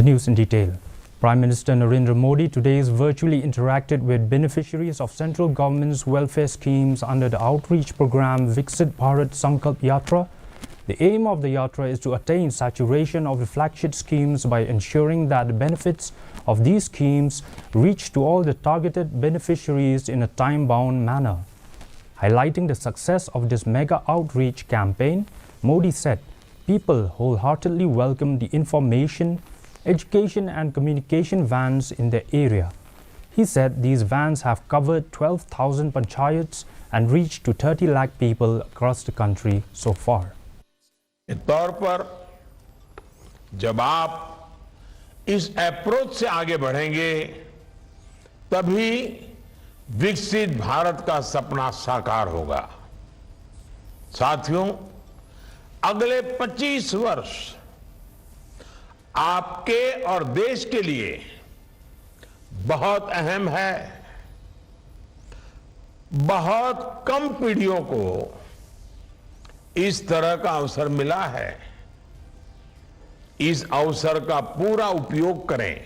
The news in detail. Prime Minister Narendra Modi today virtually interacted with beneficiaries of central government's welfare schemes under the outreach program Viksit Bharat Sankalp Yatra. The aim of the yatra is to attain saturation of the flagship schemes by ensuring that the benefits of these schemes reach to all the targeted beneficiaries in a time-bound manner. Highlighting the success of this mega outreach campaign, Modi said people wholeheartedly welcome the information, education and communication vans in the area. He said these vans have covered 12,000 panchayats and reached to 30 lakh people across the country so far. के तौर पर जब आप इस approach से आगे बढ़ेंगे तभी विकसित भारत का सपना साकार होगा। साथियों, अगले 25 वर्ष आपके और देश के लिए बहुत अहम है। बहुत कम पीढ़ियों को इस तरह का अवसर मिला है। इस अवसर का पूरा उपयोग करें।